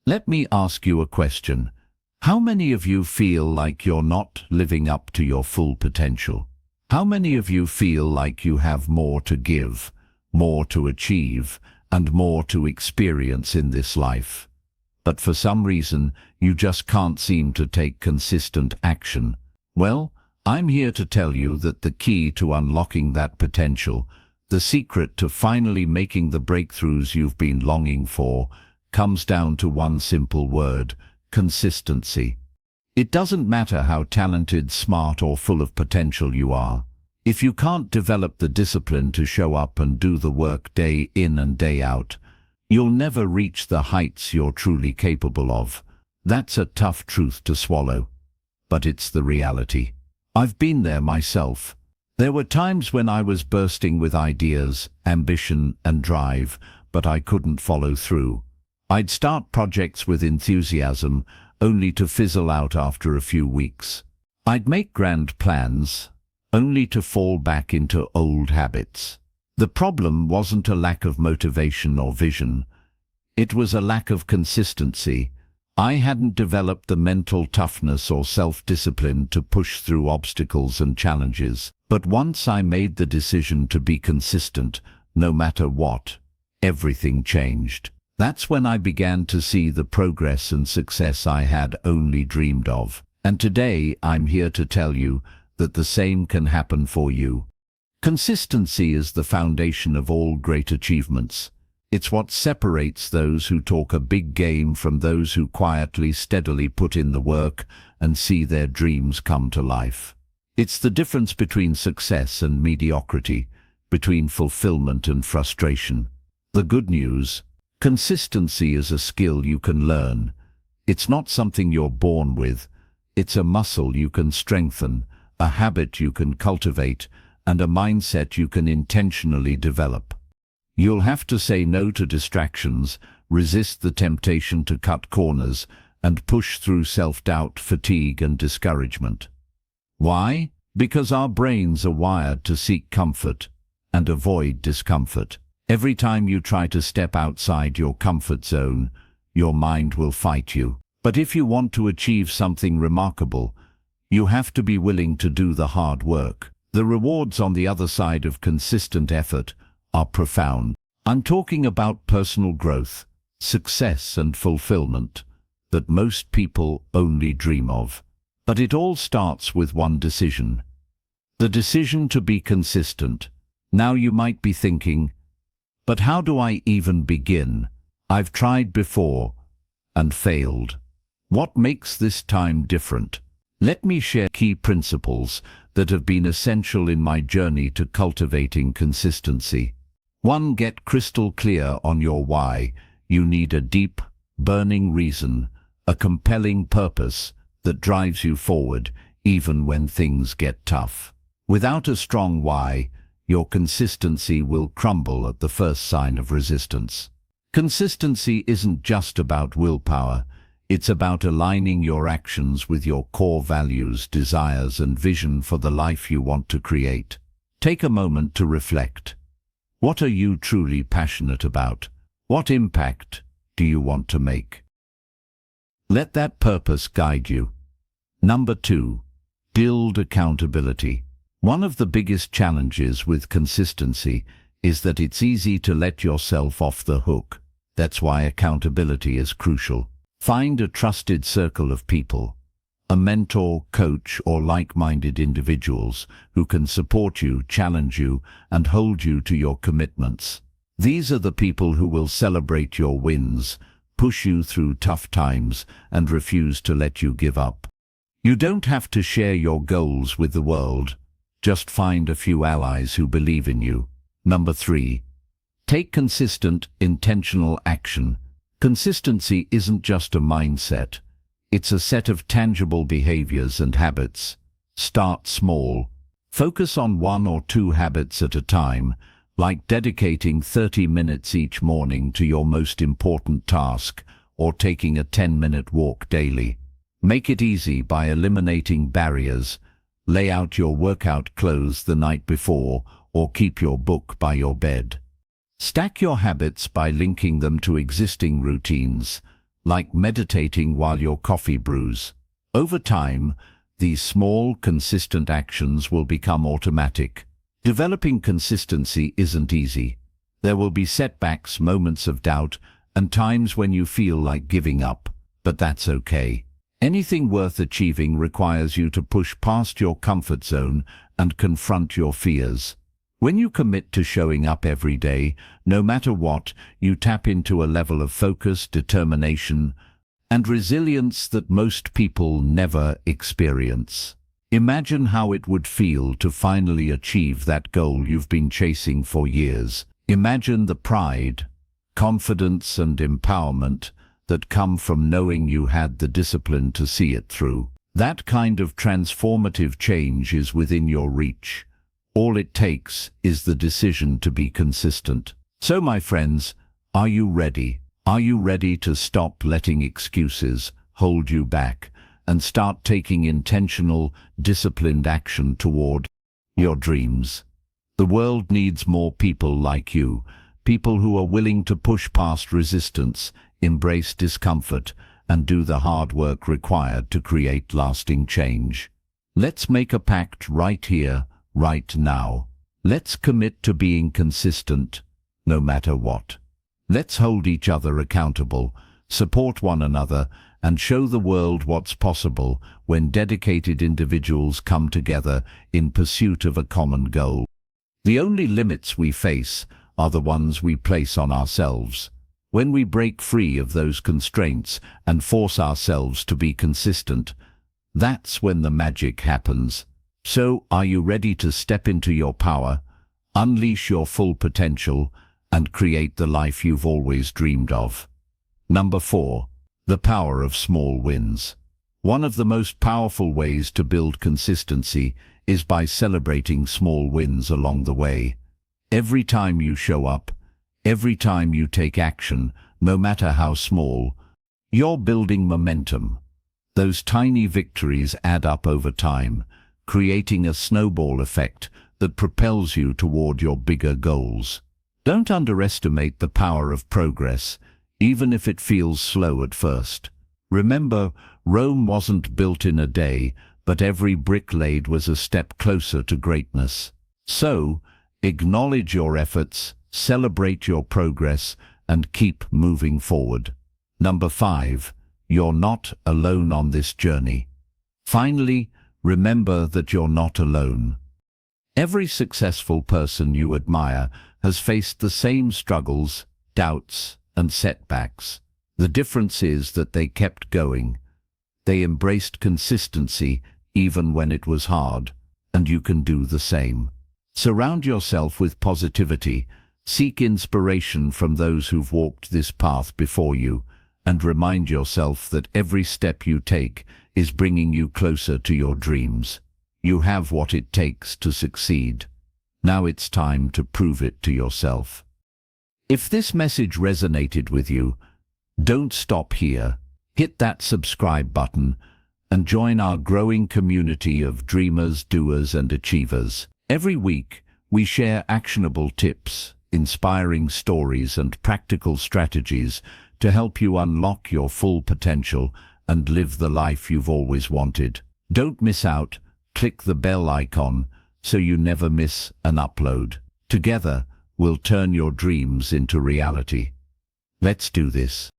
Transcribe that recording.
Let me ask you a question. How many of you feel like you're not living up to your full potential? How many of you feel like you have more to give, more to achieve, and more to experience in this life? But for some reason, you just can't seem to take consistent action. Well, I'm here to tell you that the key to unlocking that potential, the secret to finally making the breakthroughs you've been longing for, comes down to one simple word: consistency. It doesn't matter how talented, smart, or full of potential you are. If you can't develop the discipline to show up and do the work day in and day out, you'll never reach the heights you're truly capable of. That's a tough truth to swallow, but it's the reality. I've been there myself. There were times when I was bursting with ideas, ambition, and drive, but I couldn't follow through. I'd start projects with enthusiasm, only to fizzle out after a few weeks. I'd make grand plans, only to fall back into old habits. The problem wasn't a lack of motivation or vision. It was a lack of consistency. I hadn't developed the mental toughness or self-discipline to push through obstacles and challenges. But once I made the decision to be consistent, no matter what, everything changed. That's when I began to see the progress and success I had only dreamed of. And today I'm here to tell you that the same can happen for you. Consistency is the foundation of all great achievements. It's what separates those who talk a big game from those who quietly, steadily put in the work and see their dreams come to life. It's the difference between success and mediocrity, between fulfillment and frustration. The good news: consistency is a skill you can learn. It's not something you're born with. It's a muscle you can strengthen, a habit you can cultivate, and a mindset you can intentionally develop. You'll have to say no to distractions, resist the temptation to cut corners, and push through self-doubt, fatigue, and discouragement. Why? Because our brains are wired to seek comfort and avoid discomfort. Every time you try to step outside your comfort zone, your mind will fight you. But if you want to achieve something remarkable, you have to be willing to do the hard work. The rewards on the other side of consistent effort are profound. I'm talking about personal growth, success, and fulfillment that most people only dream of. But it all starts with one decision. The decision to be consistent. Now you might be thinking, but how do I even begin? I've tried before and failed. What makes this time different? Let me share key principles that have been essential in my journey to cultivating consistency. 1. Get crystal clear on your why. You need a deep, burning reason, a compelling purpose that drives you forward, even when things get tough. Without a strong why, your consistency will crumble at the first sign of resistance. Consistency isn't just about willpower. It's about aligning your actions with your core values, desires, and vision for the life you want to create. Take a moment to reflect. What are you truly passionate about? What impact do you want to make? Let that purpose guide you. Number 2, build accountability. One of the biggest challenges with consistency is that it's easy to let yourself off the hook. That's why accountability is crucial. Find a trusted circle of people, a mentor, coach, or like-minded individuals who can support you, challenge you, and hold you to your commitments. These are the people who will celebrate your wins, push you through tough times, and refuse to let you give up. You don't have to share your goals with the world. Just find a few allies who believe in you. Number 3, take consistent, intentional action. Consistency isn't just a mindset. It's a set of tangible behaviors and habits. Start small. Focus on 1 or 2 habits at a time, like dedicating 30 minutes each morning to your most important task or taking a 10-minute walk daily. Make it easy by eliminating barriers. Lay out your workout clothes the night before or keep your book by your bed. Stack your habits by linking them to existing routines, like meditating while your coffee brews. Over time, these small, consistent actions will become automatic. Developing consistency isn't easy. There will be setbacks, moments of doubt, and times when you feel like giving up, but that's okay. Anything worth achieving requires you to push past your comfort zone and confront your fears. When you commit to showing up every day, no matter what, you tap into a level of focus, determination, and resilience that most people never experience. Imagine how it would feel to finally achieve that goal you've been chasing for years. Imagine the pride, confidence, and empowerment that come from knowing you had the discipline to see it through. That kind of transformative change is within your reach. All it takes is the decision to be consistent. So, my friends, are you ready? Are you ready to stop letting excuses hold you back and start taking intentional, disciplined action toward your dreams? The world needs more people like you, people who are willing to push past resistance, embrace discomfort, and do the hard work required to create lasting change. Let's make a pact right here, right now. Let's commit to being consistent, no matter what. Let's hold each other accountable, support one another, and show the world what's possible when dedicated individuals come together in pursuit of a common goal. The only limits we face are the ones we place on ourselves. When we break free of those constraints and force ourselves to be consistent, that's when the magic happens. So, are you ready to step into your power, unleash your full potential, and create the life you've always dreamed of? Number 4. The power of small wins. One of the most powerful ways to build consistency is by celebrating small wins along the way. Every time you show up, every time you take action, no matter how small, you're building momentum. Those tiny victories add up over time, creating a snowball effect that propels you toward your bigger goals. Don't underestimate the power of progress, even if it feels slow at first. Remember, Rome wasn't built in a day, but every brick laid was a step closer to greatness. So, acknowledge your efforts, celebrate your progress, and keep moving forward. Number 5. You're not alone on this journey. Finally, remember that you're not alone. Every successful person you admire has faced the same struggles, doubts, and setbacks. The difference is that they kept going. They embraced consistency even when it was hard, and you can do the same. Surround yourself with positivity, seek inspiration from those who've walked this path before you, and remind yourself that every step you take is bringing you closer to your dreams. You have what it takes to succeed. Now it's time to prove it to yourself. If this message resonated with you, don't stop here. Hit that subscribe button and join our growing community of dreamers, doers, and achievers. Every week, we share actionable tips, inspiring stories, and practical strategies to help you unlock your full potential and live the life you've always wanted. Don't miss out. Click the bell icon so you never miss an upload. Together, we'll turn your dreams into reality. Let's do this.